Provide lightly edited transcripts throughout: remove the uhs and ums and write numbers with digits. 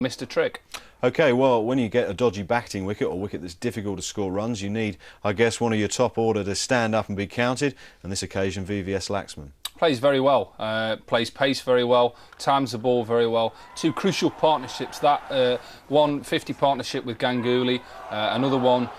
missed a trick. OK, well, when you get a dodgy batting wicket or a wicket that's difficult to score runs, you need, I guess, one of your top order to stand up and be counted. On this occasion, VVS Laxman. Plays very well, plays pace very well, times the ball very well. Two crucial partnerships, that one 50 partnership with Ganguly, another one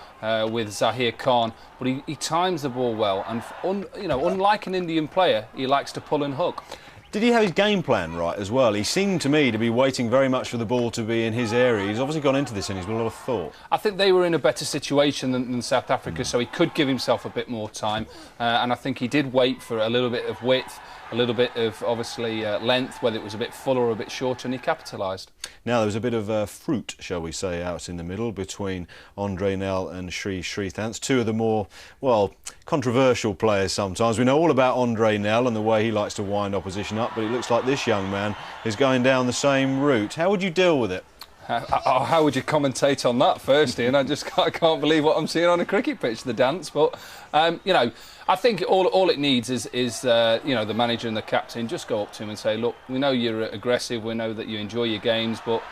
with Zaheer Khan, but he times the ball well, and unlike an Indian player, he likes to pull and hook. Did he have his game plan right as well? He seemed to me to be waiting very much for the ball to be in his area. He's obviously gone into this innings with a lot of thought. I think they were in a better situation than South Africa, so he could give himself a bit more time. And I think he did wait for a little bit of width, a little bit of, obviously, length, whether it was a bit fuller or a bit shorter, and he capitalised. Now, there was a bit of fruit, shall we say, out in the middle between Andre Nel and S Sreesanth, two of the more, well, controversial players sometimes. We know all about Andre Nel and the way he likes to wind opposition up, but it looks like this young man is going down the same route. How would you deal with it? How would you commentate on that, first, Ian? I can't believe what I'm seeing on a cricket pitch, the dance. But, I think all it needs is the manager and the captain just go up to him and say, look, we know you're aggressive, we know that you enjoy your games, but,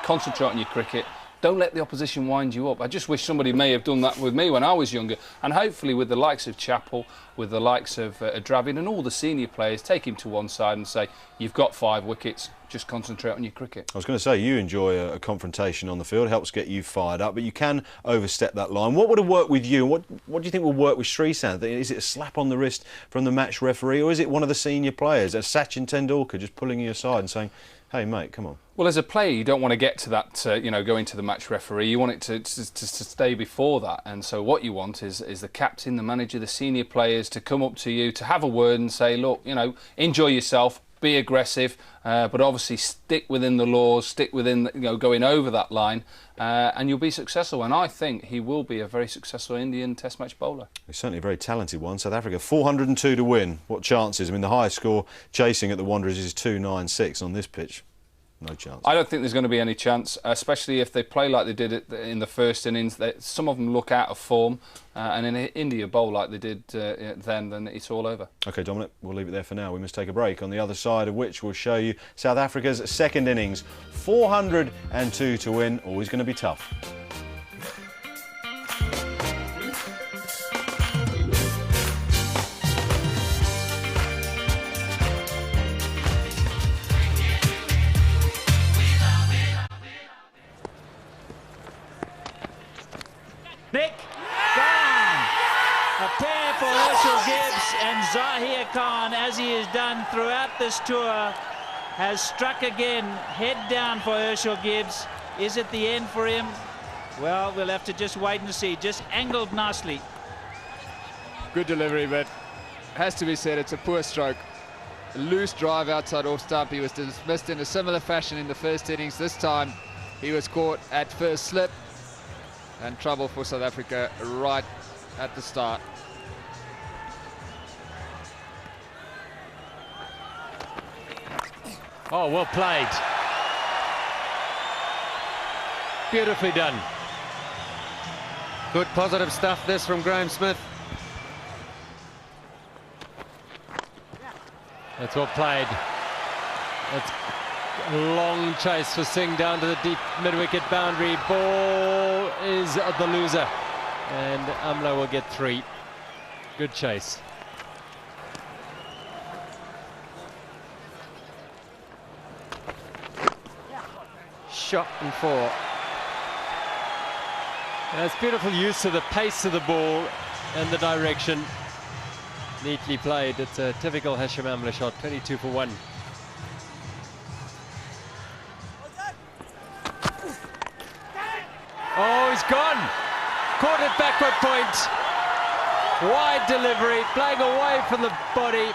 concentrate on your cricket. Don't let the opposition wind you up. I just wish somebody may have done that with me when I was younger. And hopefully with the likes of Chappell, with the likes of Drubbed and all the senior players, take him to one side and say, you've got 5 wickets, just concentrate on your cricket. I was going to say, you enjoy a confrontation on the field, helps get you fired up, but you can overstep that line. What would have worked with you? What do you think will work with Sreesanth? Is it a slap on the wrist from the match referee, or is it one of the senior players, Sachin Tendulkar, just pulling you aside and saying, hey, mate, come on? Well, as a player, you don't want to get to that, going to the match referee. You want it to stay before that. And so what you want is the captain, the manager, the senior players to come up to you, to have a word and say, look, enjoy yourself, be aggressive, but obviously stick within the laws, stick within, going over that line, and you'll be successful. And I think he will be a very successful Indian Test match bowler. He's certainly a very talented one. South Africa, 402 to win. What chances? I mean, the highest score chasing at the Wanderers is 296 on this pitch. No chance. I don't think there's going to be any chance, especially if they play like they did in the first innings. Some of them look out of form, and in India bowl like they did then it's all over. OK, Dominic, we'll leave it there for now. We must take a break, on the other side of which we'll show you South Africa's second innings. 402 to win, always going to be tough. Nick, gone. A pair for Herschel Gibbs, and Zaheer Khan, as he has done throughout this tour, has struck again. Head down for Herschel Gibbs. Is it the end for him? Well, we'll have to just wait and see. Just angled nicely. Good delivery, but has to be said, it's a poor stroke. A loose drive outside off stump. He was dismissed in a similar fashion in the first innings. This time he was caught at first slip. And trouble for South Africa right at the start. Oh, well played. Beautifully done. Good positive stuff, this from Graham Smith. That's well played. That's a long chase for Singh down to the deep mid-wicket boundary. Ball is the loser, and Amla will get 3. Good chase. Shot and 4. That's beautiful use of the pace of the ball and the direction. Neatly played. It's a typical Hashim Amla shot. 22 for 1. Oh, he's gone. Caught at backward point. Wide delivery, playing away from the body.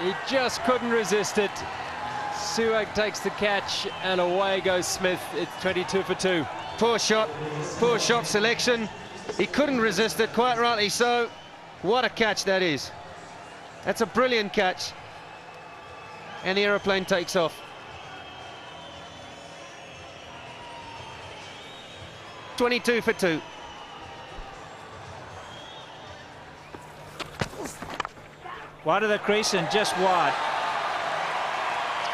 He just couldn't resist it. Suag takes the catch, and away goes Smith. It's 22 for 2. Poor shot selection. He couldn't resist it, quite rightly so. What a catch that is. That's a brilliant catch. And the aeroplane takes off. 22 for 2. Wide of the crease and just wide.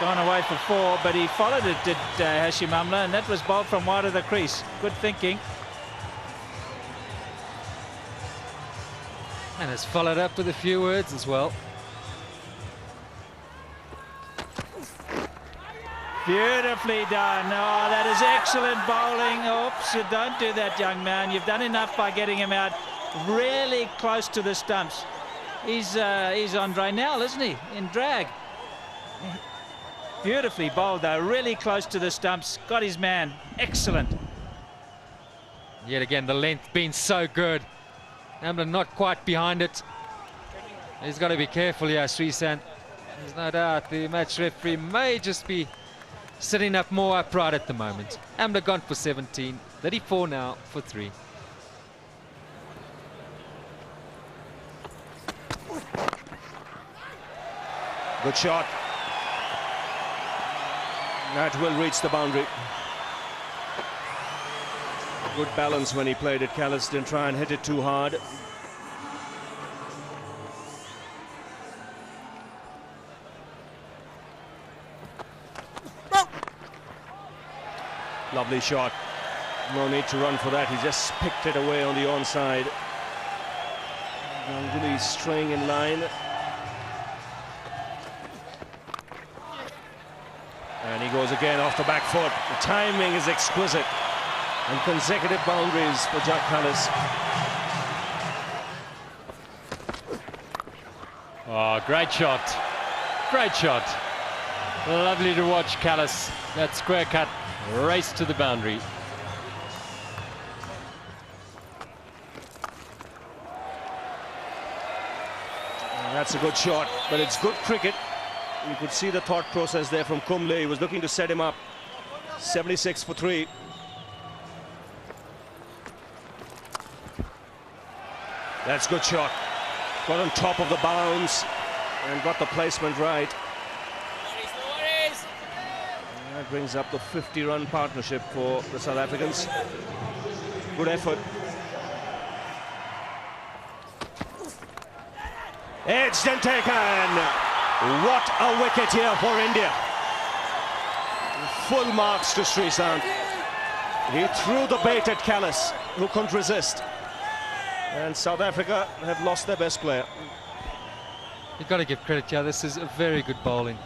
gone away for 4, but he followed it, did Hashim Amla, and that was bowled from wide of the crease. Good thinking. And has followed up with a few words as well. Beautifully done. Oh, that is excellent bowling. Oops, you don't do that, young man. You've done enough by getting him out really close to the stumps. He's Andre Nell, isn't he, in drag? Beautifully bowled, though, really close to the stumps. Got his man. Excellent. Yet again, the length being so good. Amla not quite behind it. He's got to be careful here, Sreesanth. There's no doubt the match referee may just be sitting up more upright at the moment. Amla gone for 17, 34 now for 3. Good shot. That will reach the boundary. Good balance when he played it. Callis didn't try and hit it too hard. Lovely shot. No need to run for that. He just picked it away on the onside. Ganguly straying in line. And he goes again off the back foot. The timing is exquisite. And consecutive boundaries for Jack Callis. Oh, great shot. Great shot. Lovely to watch Callis. That square cut race to the boundary. And that's a good shot, but it's good cricket. You could see the thought process there from Kumble. He was looking to set him up. 76 for 3. That's a good shot. Got on top of the bounce and got the placement right. And that brings up the 50-run partnership for the South Africans. Good effort. Edged and taken. What a wicket here for India. Full marks to Sreesanth. He threw the bait at Callis, who couldn't resist. And South Africa have lost their best player. You've got to give credit here. This is a very good bowling.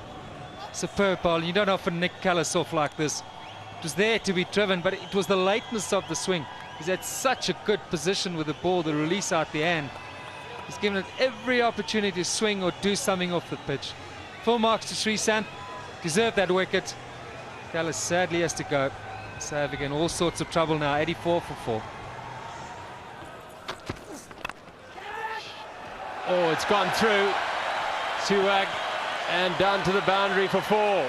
Superb bowling. You don't often nick Callis off like this. It was there to be driven, but it was the lateness of the swing. He's had such a good position with the ball, the release out the end. He's given it every opportunity to swing or do something off the pitch. Full marks to Sreesanth. Deserved that wicket. Callis sadly has to go. South Africa in all sorts of trouble now. 84 for 4. Oh, it's gone through. Swung and down to the boundary for 4.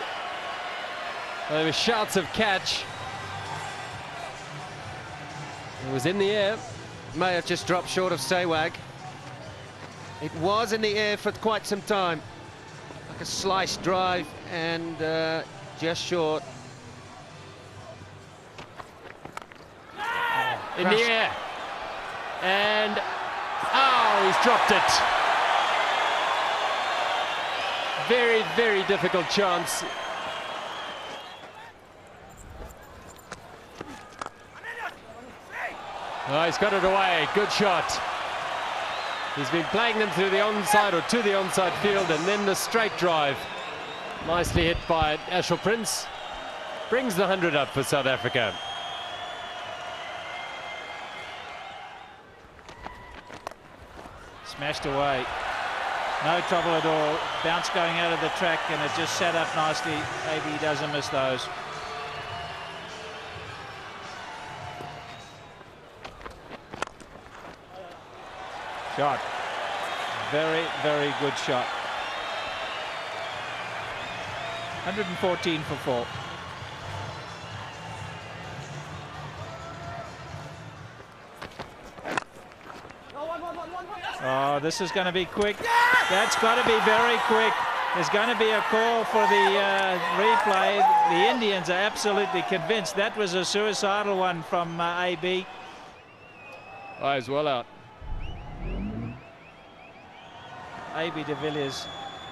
There were shouts of catch. It was in the air. May have just dropped short of Sehwag. It was in the air for quite some time. Like a slice drive and just short. In the air. And oh, he's dropped it. Very, very difficult chance. Oh, he's got it away. Good shot. He's been playing them through the onside or to the onside field, and then the straight drive. Nicely hit by Ashwin Prince. Brings the 100 up for South Africa. Smashed away. No trouble at all. Bounce going out of the track, and it just sat up nicely. Maybe he doesn't miss those. Shot. Very, very good shot. 114 for 4. Oh, this is going to be quick. That's got to be very quick. There's going to be a call for the replay. The Indians are absolutely convinced that was a suicidal one from AB. Eyes well out. AB de Villiers,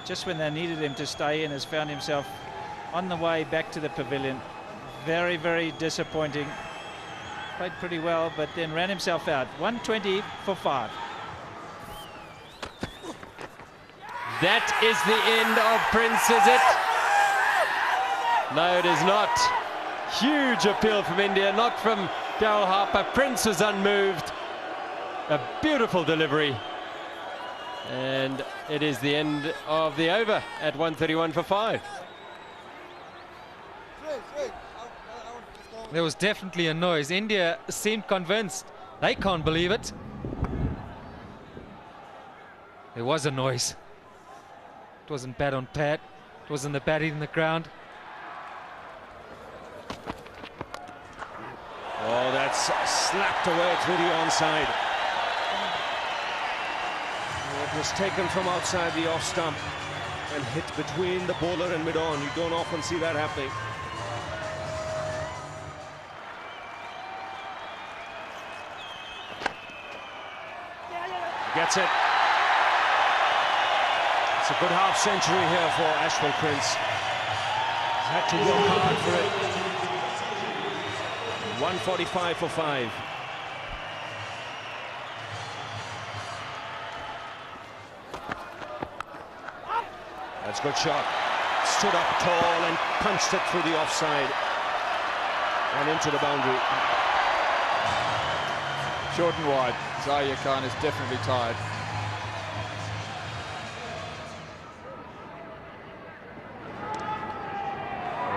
just when they needed him to stay in, has found himself on the way back to the pavilion. Very, very disappointing. Played pretty well, but then ran himself out. 120 for 5. That is the end of Prince, is it? No, it is not. Huge appeal from India, not from Daryl Harper. Prince was unmoved. A beautiful delivery. And it is the end of the over at 131 for 5. There was definitely a noise. India seemed convinced. They can't believe it. There was a noise. It wasn't bad on pad. It wasn't the bat hitting the ground. Oh, that's slapped away through the onside. It was taken from outside the off stump and hit between the bowler and mid-on. You don't often see that happening. Gets it. It's a good half century here for Ashwin Prince. He's had to work hard for it. 145 for 5. That's a good shot. Stood up tall and punched it through the offside and into the boundary. Short and wide. Zahir Khan is definitely tired.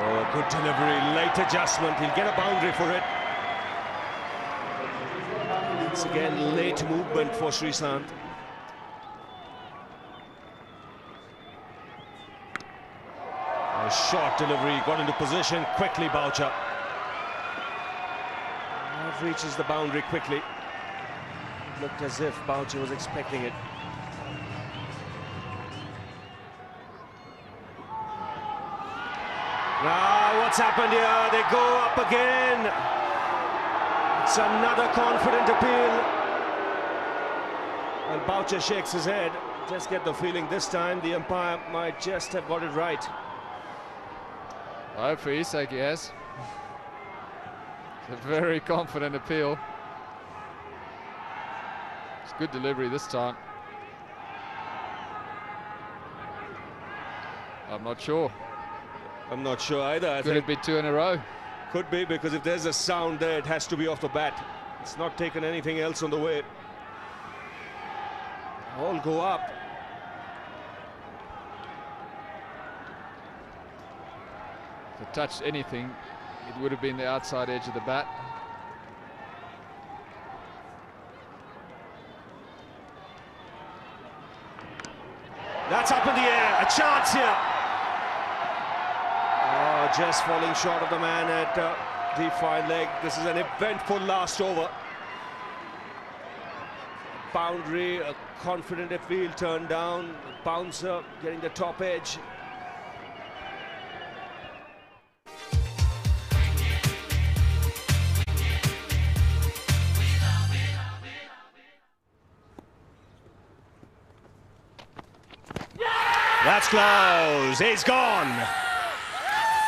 Oh, good delivery, late adjustment. He'll get a boundary for it. Once again, late movement for Sreesanth. A short delivery, got into position quickly. Boucher reaches the boundary quickly. It looked as if Boucher was expecting it. Now, what's happened here? They go up again. It's another confident appeal. And Boucher shakes his head. Just get the feeling this time the umpire might just have got it right. I hope for his sake he has. It's a very confident appeal. It's good delivery this time. I'm not sure. I'm not sure either. Could it be 2 in a row? Could be, because if there's a sound there, it has to be off the bat. It's not taken anything else on the way. All go up. If it touched anything, it would have been the outside edge of the bat. That's up in the air. A chance here. Oh, just falling short of the man at deep fine leg. This is an eventful last over. Boundary, a confident appeal turned down. Bouncer getting the top edge. That's close. He's gone.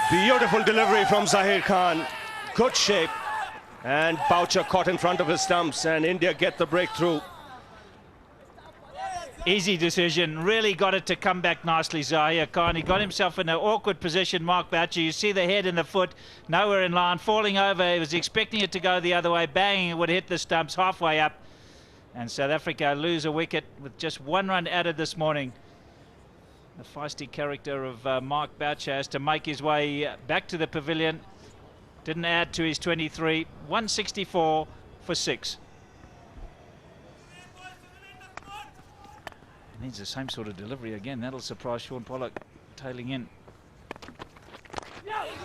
Beautiful delivery from Zahir Khan. Good shape. And Boucher caught in front of his stumps, and India get the breakthrough. Easy decision. Really got it to come back nicely, Zahir Khan. He got himself in an awkward position, Mark Boucher. You see the head and the foot nowhere in line, falling over. He was expecting it to go the other way, banging, it would hit the stumps halfway up. And South Africa lose a wicket with just 1 run added this morning. The feisty character of Mark Boucher has to make his way back to the pavilion. Didn't add to his 23. 164 for 6. Needs the same sort of delivery again. That'll surprise Sean Pollock, tailing in.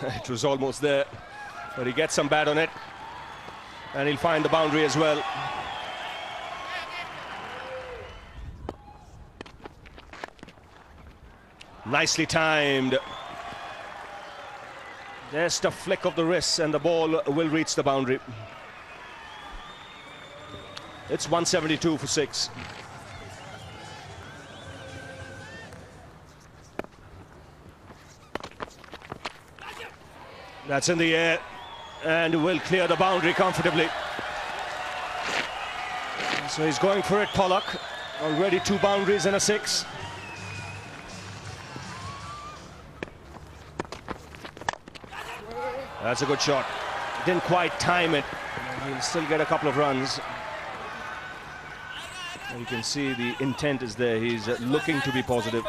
It was almost there, but he gets some bat on it, and he'll find the boundary as well. Nicely timed. Just a flick of the wrist and the ball will reach the boundary. It's 172 for 6. That's in the air and will clear the boundary comfortably. So he's going for it, Pollock. Already 2 boundaries and a 6. That's a good shot. Didn't quite time it. He'll still get a couple of runs. And you can see the intent is there. He's looking to be positive.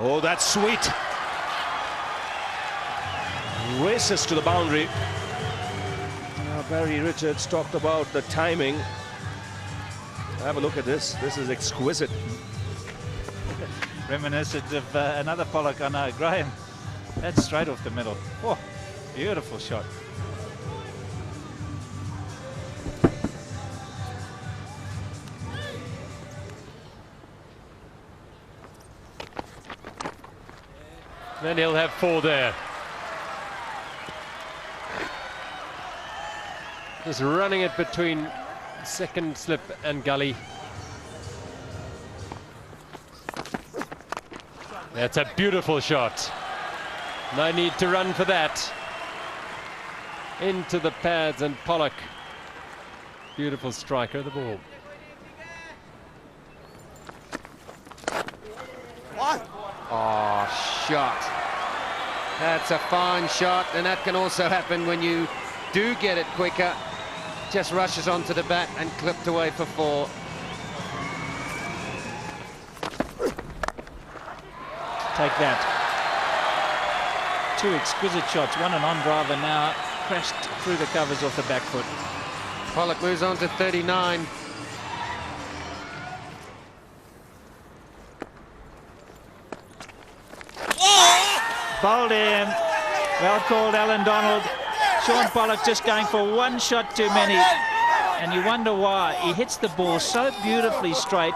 Oh, that's sweet. Races to the boundary. Now, Barry Richards talked about the timing. Have a look at this. This is exquisite. Reminiscent of another Pollock, I know, Graham. That's straight off the middle. Oh, beautiful shot. Then he'll have 4 there. Just running it between second slip and gully. That's a beautiful shot. No need to run for that. Into the pads, and Pollock, beautiful striker of the ball. Oh, shot. That's a fine shot, and that can also happen when you do get it quicker. Just rushes onto the bat and clipped away for 4. Take that. 2 exquisite shots, one an on-driver now, crashed through the covers off the back foot. Pollock moves on to 39. Bowled in. Well called, Alan Donald. Sean Pollock just going for 1 shot too many. And you wonder why. He hits the ball so beautifully straight.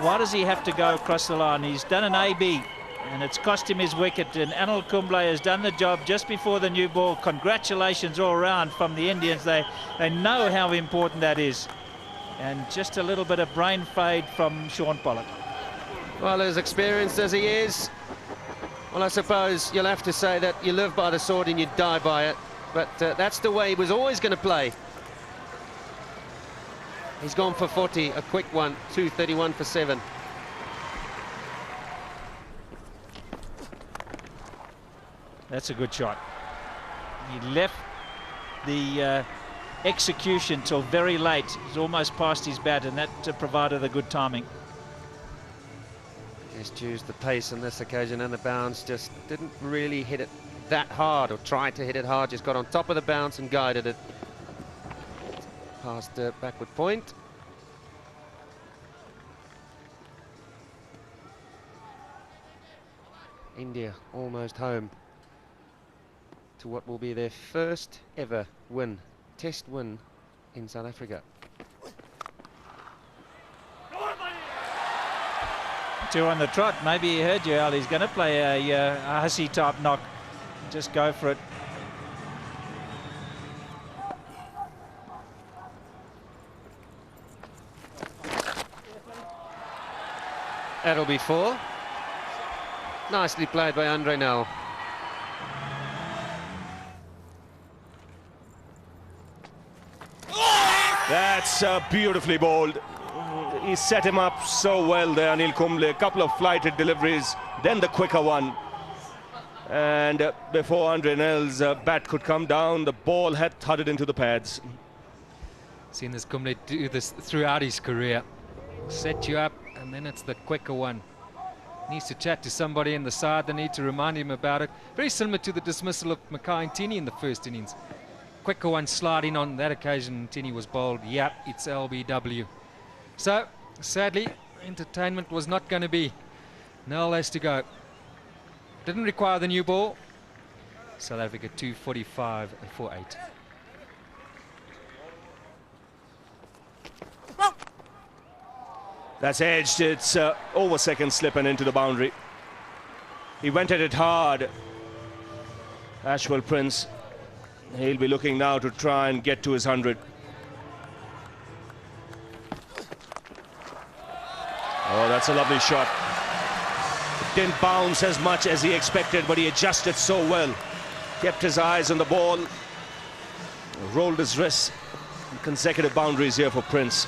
Why does he have to go across the line? He's done an AB, and it's cost him his wicket. And Anil Kumble has done the job just before the new ball. Congratulations all round from the Indians. They know how important that is. And just a little bit of brain fade from Sean Pollock. Well, as experienced as he is, well, I suppose you'll have to say that you live by the sword and you die by it. But that's the way he was always going to play. He's gone for 40, a quick one, 231 for 7. That's a good shot. He left the execution till very late. He's almost past his bat, and that provided the good timing. Just used the pace on this occasion, and the bounce just didn't really hit it that hard, or tried to hit it hard. Just got on top of the bounce and guided it past the backward point. India almost home to what will be their first ever win, test win in South Africa. 2 on the trot. Maybe he heard you, Al. He's going to play a hussy type knock. Just go for it. That'll be 4. Nicely played by Andre Nel. That's beautifully bowled. He set him up so well there, Anil Kumble. A couple of flighted deliveries, then the quicker one. And before Andre Nel's bat could come down, the ball had thudded into the pads. Seen this Kumble do this throughout his career. Set you up, and then it's the quicker one. Needs to chat to somebody in the side. They need to remind him about it. Very similar to the dismissal of Mackay and Tini in the first innings. Quicker one sliding on that occasion. Tini was bowled. Yep, it's LBW. So, sadly, entertainment was not going to be. Nel has to go. Didn't require the new ball. South Africa 245 for 8. That's edged. It's over second slip and into the boundary. He went at it hard. Ashwell Prince. He'll be looking now to try and get to his 100. That's a lovely shot. It didn't bounce as much as he expected, but he adjusted so well. Kept his eyes on the ball, rolled his wrists. Consecutive boundaries here for Prince.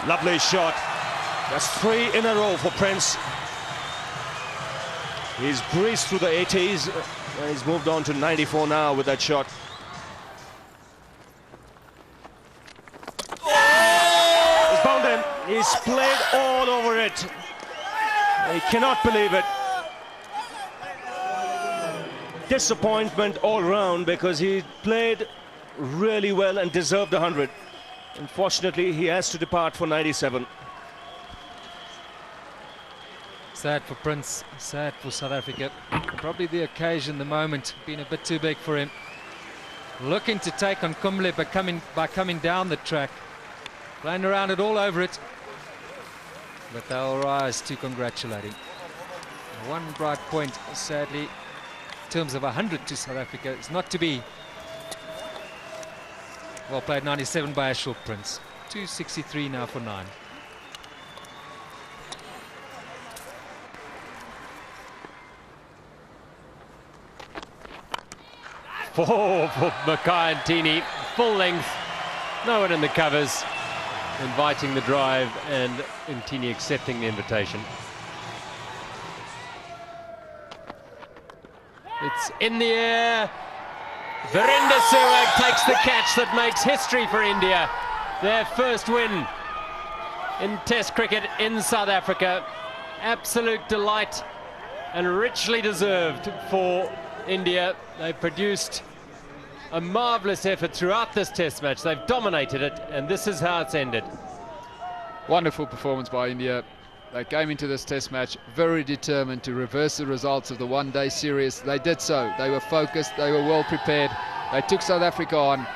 Lovely shot. That's 3 in a row for Prince. He's breezed through the 80s and he's moved on to 94 now with that shot. He's bound in. He's played all over it. He cannot believe it. Disappointment all round because he played really well and deserved 100. Unfortunately, he has to depart for 97. Sad for Prince, sad for South Africa. Probably the occasion, the moment, been a bit too big for him. Looking to take on Kumble by coming down the track. Playing around it all over it. But they'll rise to congratulating. One bright point, sadly, in terms of 100 to South Africa, it's not to be. Well played, 97 by Ashwell Prince. 263 now for 9. Four for Mackay and Tini, full length, no one in the covers, inviting the drive and Tini accepting the invitation. It's in the air. Virender Sehwag takes the catch that makes history for India. Their first win in Test cricket in South Africa. Absolute delight and richly deserved for India. They produced a marvellous effort throughout this Test match. They've dominated it, and this is how it's ended. Wonderful performance by India. They came into this Test match very determined to reverse the results of the one-day series. They did so. They were focused. They were well prepared. They took South Africa on.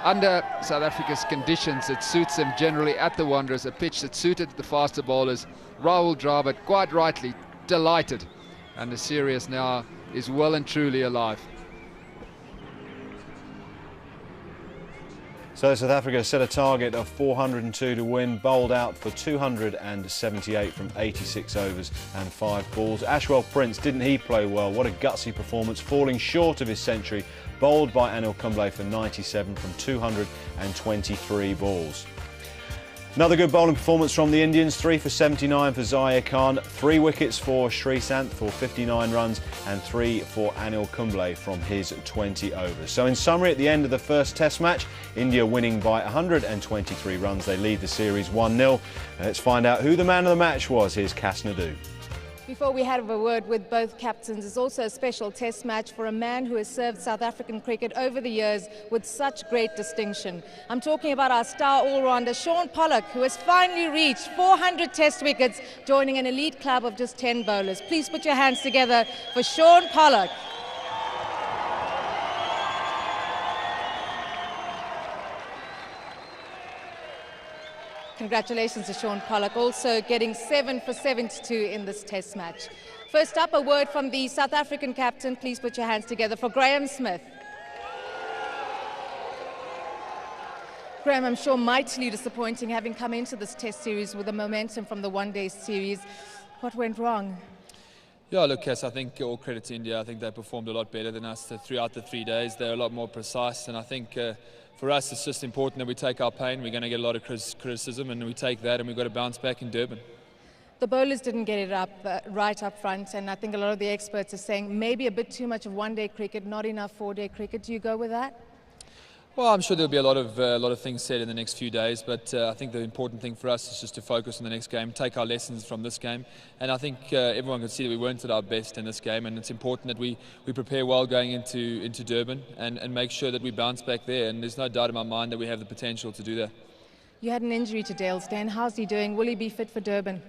Under South Africa's conditions, it suits them generally at the Wanderers, a pitch that suited the faster bowlers. Rahul Dravid, quite rightly, delighted. And the series now is well and truly alive. So South Africa set a target of 402 to win, bowled out for 278 from 86 overs and 5 balls. Ashwell Prince, didn't he play well? What a gutsy performance, falling short of his century, bowled by Anil Kumble for 97 from 223 balls. Another good bowling performance from the Indians, 3 for 79 for Zahir Khan, 3 wickets for Sreesanth for 59 runs and 3 for Anil Kumble from his 20 overs. So in summary, at the end of the first Test match, India winning by 123 runs. They lead the series 1-0. Let's find out who the man of the match was. Here's Cas Nadu. Before we have a word with both captains, it's also a special Test match for a man who has served South African cricket over the years with such great distinction. I'm talking about our star all-rounder Shaun Pollock, who has finally reached 400 Test wickets, joining an elite club of just 10 bowlers. Please put your hands together for Shaun Pollock. Congratulations to Shaun Pollock, also getting 7 for 72 in this Test match. First up, a word from the South African captain. Please put your hands together for Graeme Smith. Graeme, I'm sure mightily disappointing having come into this Test series with the momentum from the one-day series. What went wrong? Yeah, look, Cass, I think all credit to India. I think they performed a lot better than us throughout the 3 days. They're a lot more precise, and I think for us it's just important that we take our pain. We're going to get a lot of criticism, and we take that, and we've got to bounce back in Durban. The bowlers didn't get it up right up front, and I think a lot of the experts are saying maybe a bit too much of one-day cricket, not enough four-day cricket. Do you go with that? Well, I'm sure there'll be a lot of things said in the next few days, but I think the important thing for us is just to focus on the next game, take our lessons from this game, and I think everyone can see that we weren't at our best in this game, and it's important that we prepare well going into Durban and make sure that we bounce back there, and there's no doubt in my mind that we have the potential to do that. You had an injury to Dalesden. How's he doing? Will he be fit for Durban?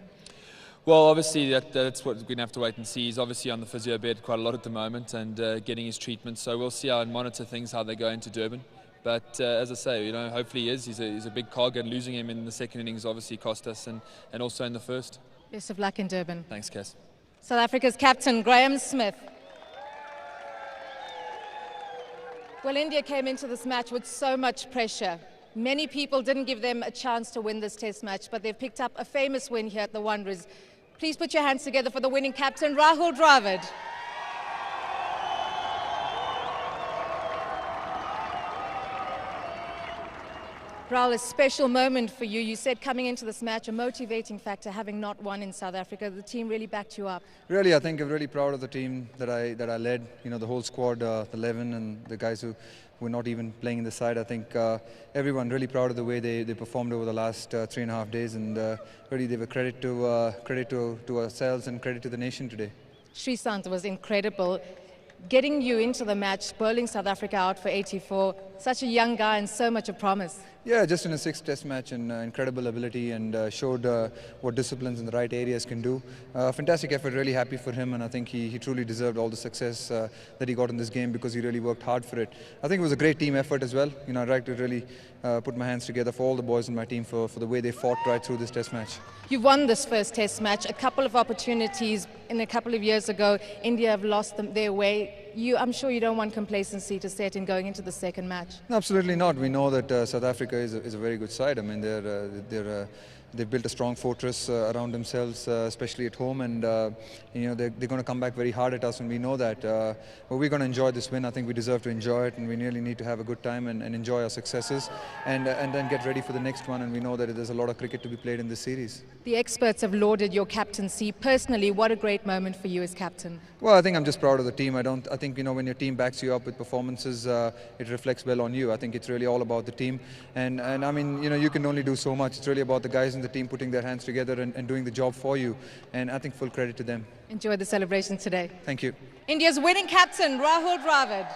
Well, obviously that's what we're going to have to wait and see. He's obviously on the physio bed quite a lot at the moment and getting his treatment, so we'll see and monitor things, how they go into Durban. But as I say, you know, hopefully he is. He's a big cog, and losing him in the second innings obviously cost us, and also in the first. Best of luck in Durban. Thanks, Cass. South Africa's captain, Graeme Smith. Well, India came into this match with so much pressure. Many people didn't give them a chance to win this test match, but they've picked up a famous win here at the Wanderers. Please put your hands together for the winning captain, Rahul Dravid. Rahul, a special moment for you. You said coming into this match, a motivating factor, having not won in South Africa. The team really backed you up. Really, I think I'm really proud of the team that I led. You know, the whole squad, the 11 and the guys who were not even playing in the side. I think everyone really proud of the way they performed over the last 3.5 days, and really they were credit to ourselves and credit to the nation today. Sreesanth was incredible. Getting you into the match, bowling South Africa out for 84, such a young guy and so much of promise. Yeah, just in a 6th test match, and incredible ability, and showed what disciplines in the right areas can do. Fantastic effort, really happy for him, and I think he truly deserved all the success that he got in this game because he really worked hard for it. I think it was a great team effort as well. You know, I'd like to really put my hands together for all the boys in my team for the way they fought right through this test match. You've won this first test match. A couple of opportunities in a couple of years ago, India have lost their way. I'm sure you don't want complacency to set in going into the second match. No, absolutely not. We know that South Africa is a very good side. I mean, they've built a strong fortress around themselves, especially at home, and you know, they're going to come back very hard at us, and we know that. But we're going to enjoy this win. I think we deserve to enjoy it, and we really need to have a good time and enjoy our successes, and then get ready for the next one. And we know that there's a lot of cricket to be played in this series. The experts have lauded your captaincy. Personally, what a great moment for you as captain. Well, I think I'm just proud of the team. I think, you know, when your team backs you up with performances, it reflects well on you. I think it's really all about the team, and I mean, you know, you can only do so much. It's really about the guys in the team putting their hands together and doing the job for you, and I think full credit to them. Enjoy the celebration today. Thank you. India's winning captain, Rahul Dravid.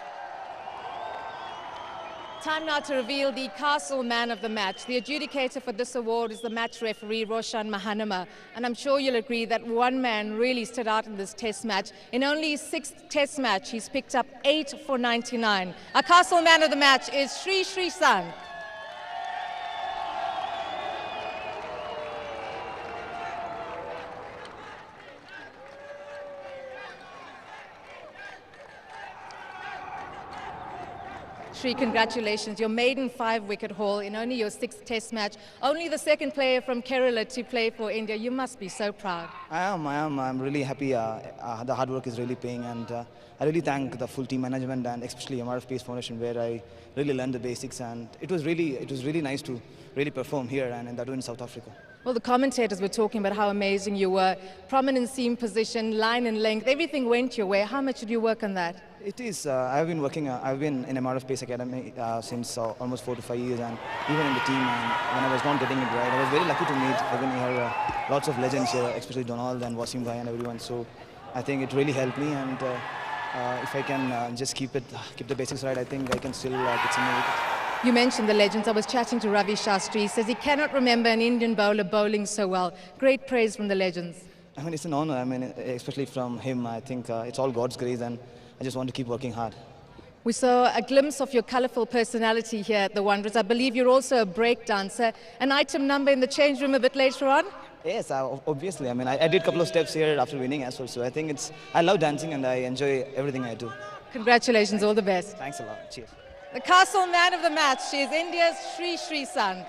Time now to reveal the Castle Man of the Match. The adjudicator for this award is the match referee, Roshan Mahanama. And I'm sure you'll agree that one man really stood out in this test match. In only his 6th test match, he's picked up 8 for 99. Our Castle Man of the Match is S Sreesanth. Sri, congratulations. Your maiden 5-wicket haul in only your 6th test match. Only the 2nd player from Kerala to play for India. You must be so proud. I am. I'm really happy. The hard work is really paying, and I really thank the full team management and especially MRF Pace Foundation, where I really learned the basics, and it was really nice to really perform here and that in South Africa. Well, the commentators were talking about how amazing you were. Prominent seam position, line and length, everything went your way. How much did you work on that? It is. I've been working. I've been in MRF Pace Academy since almost 4 to 5 years, and even in the team. And when I was not getting it right, I was very lucky to meet even here lots of legends here, especially Donald and Wasim Bhai and everyone. So I think it really helped me, and if I can just keep the basics right, I think I can still get some more wickets. You mentioned the legends. I was chatting to Ravi Shastri. He says he cannot remember an Indian bowler bowling so well. Great praise from the legends. I mean, it's an honor. I mean, especially from him. I think it's all God's grace, and I just want to keep working hard. We saw a glimpse of your colourful personality here at the Wanderers. I believe you're also a break dancer. An item number in the change room a bit later on? Yes, obviously. I mean, I did a couple of steps here after winning as well. So I think I love dancing and I enjoy everything I do. Congratulations, all the best. Thanks a lot. Cheers. The Castle Man of the Match is India's S Sreesanth.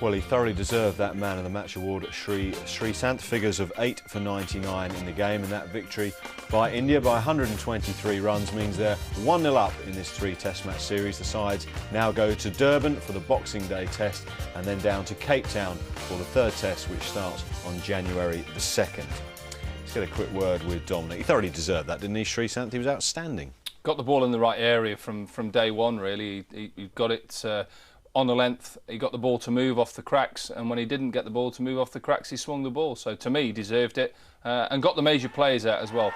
Well, he thoroughly deserved that Man of the Match award at Sreesanth. Figures of 8 for 99 in the game, and that victory by India by 123 runs means they're 1-0 up in this 3-test match series. The sides now go to Durban for the Boxing Day Test and then down to Cape Town for the 3rd Test, which starts on January the 2nd. Let's get a quick word with Dominic. He thoroughly deserved that, didn't he, Sreesanth? He was outstanding. Got the ball in the right area from day one, really. He got it on the length. He got the ball to move off the cracks, and when he didn't get the ball to move off the cracks, he swung the ball. So to me, he deserved it, and got the major players out as well.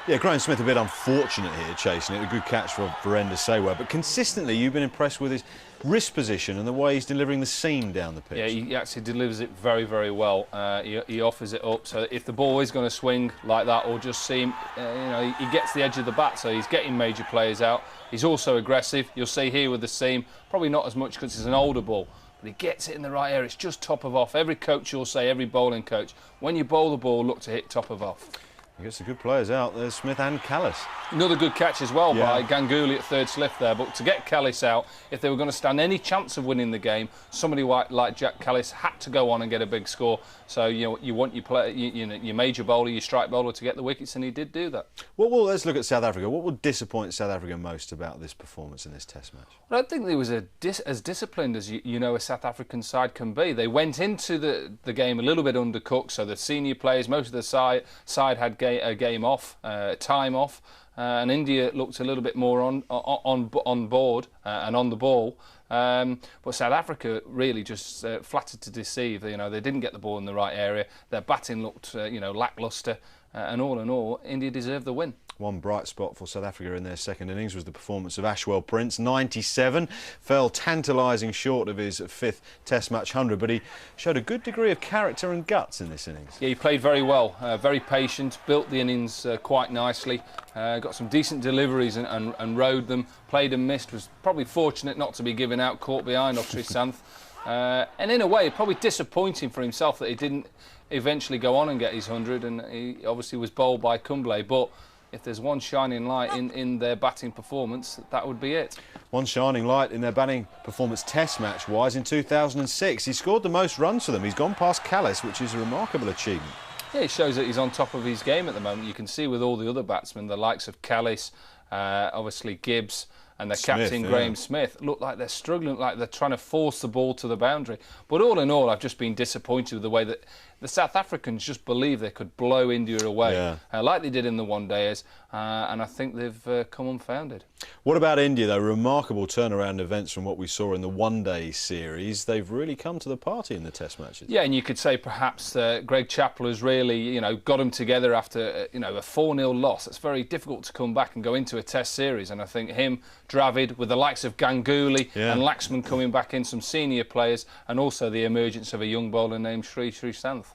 Yeah, Graham Smith a bit unfortunate here chasing it. A good catch for Virender Sehwag, but consistently you've been impressed with his wrist position and the way he's delivering the seam down the pitch. Yeah, he actually delivers it very, very well. He offers it up, so if the ball is going to swing like that or just seam, you know, he gets the edge of the bat, so he's getting major players out. He's also aggressive. You'll see here with the seam, probably not as much because it's an older ball, but he gets it in the right area. It's just top of off. Every coach will say, every bowling coach, when you bowl the ball, look to hit top of off. He gets the good players out. There's Smith and Callis. Another good catch as well by Ganguly at third slip there. But to get Callis out, if they were going to stand any chance of winning the game, somebody like Jack Callis had to go on and get a big score. So you want your major bowler, your strike bowler to get the wickets, and he did do that. Let's look at South Africa. What will disappoint South Africa most about this performance in this Test match? I don't think they was as disciplined as a South African side can be. They went into the game a little bit undercooked, so the senior players, most of the side had a game off, time off, and India looked a little bit more on board and on the ball. But South Africa really just flattered to deceive. They didn't get the ball in the right area. Their batting looked lacklustre, and all in all, India deserved the win. One bright spot for South Africa in their second innings was the performance of Ashwell Prince. 97, fell tantalising short of his 5th Test match 100, but he showed a good degree of character and guts in this innings. Yeah, he played very well, very patient, built the innings quite nicely, got some decent deliveries and rode them, played and missed, was probably fortunate not to be given out, caught behind off Sreesanth. And in a way, probably disappointing for himself that he didn't eventually go on and get his 100, and he obviously was bowled by Ganguly. But if there's one shining light in their batting performance, that would be it. One shining light in their batting performance Test match-wise in 2006. He scored the most runs for them. He's gone past Callis, which is a remarkable achievement. Yeah, it shows that he's on top of his game at the moment. You can see with all the other batsmen, the likes of Callis, obviously Gibbs, and their captain, Graham Smith, look like they're struggling, like they're trying to force the ball to the boundary. But all in all, I've just been disappointed with the way that the South Africans just believe they could blow India away, like they did in the one-dayers, and I think they've come unfounded. What about India, though? Remarkable turnaround events from what we saw in the one-day series. They've really come to the party in the Test matches. Yeah, and you could say perhaps Greg Chappell has really, got them together after, a 4-0 loss. It's very difficult to come back and go into a Test series, and I think him, Dravid, with the likes of Ganguly and Laxman coming back in, some senior players, and also the emergence of a young bowler named Sreesanth.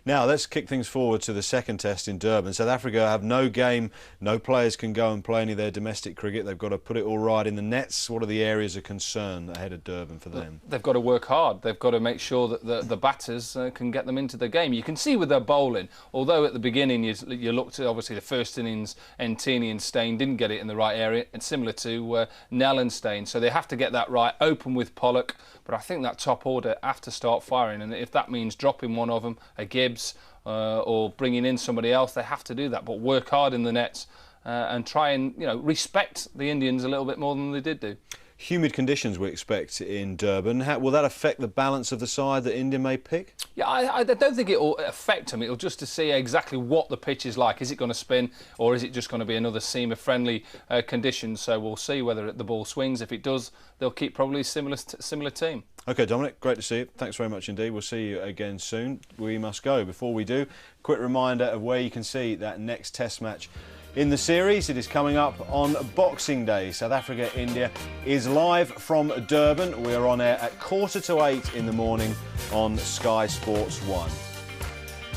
Now, let's kick things forward to the second Test in Durban. South Africa have no game, no players can go and play any of their domestic cricket. They've got to put it all right in the nets. What are the areas of concern ahead of Durban for them? They've got to work hard. They've got to make sure that the batters can get them into the game. You can see with their bowling, although at the beginning you looked at, obviously, the first innings, Ntini and Steyn didn't get it in the right area, and similar to Nell and Steyn. So they have to get that right, open with Pollock. But I think that top order have to start firing, and if that means dropping one of them, a Gibbs, or bringing in somebody else, they have to do that. But work hard in the nets and try and respect the Indians a little bit more than they did do. Humid conditions we expect in Durban. Will that affect the balance of the side that India may pick? Yeah, I don't think it will affect them. It'll just to see exactly what the pitch is like. Is it going to spin, or is it just going to be another seamer-friendly conditions? So we'll see whether the ball swings. If it does, they'll keep probably a similar team. OK, Dominic, great to see you. Thanks very much indeed. We'll see you again soon. We must go. Before we do, quick reminder of where you can see that next Test match in the series. It is coming up on Boxing Day. South Africa, India is live from Durban. We're on air at 8:45 in the morning on Sky Sports 1.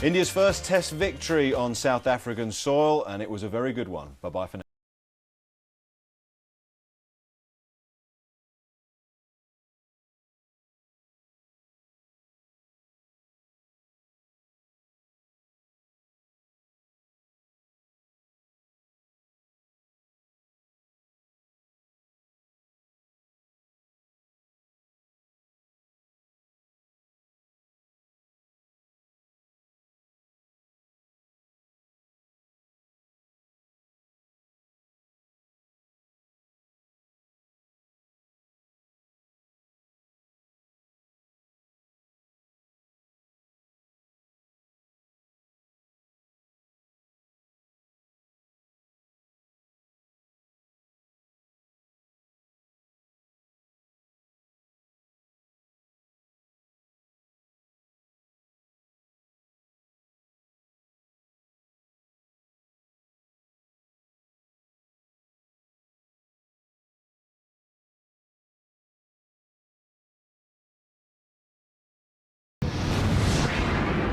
India's first Test victory on South African soil, and it was a very good one. Bye-bye for now.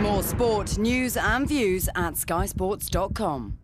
More sport, news and views at skysports.com.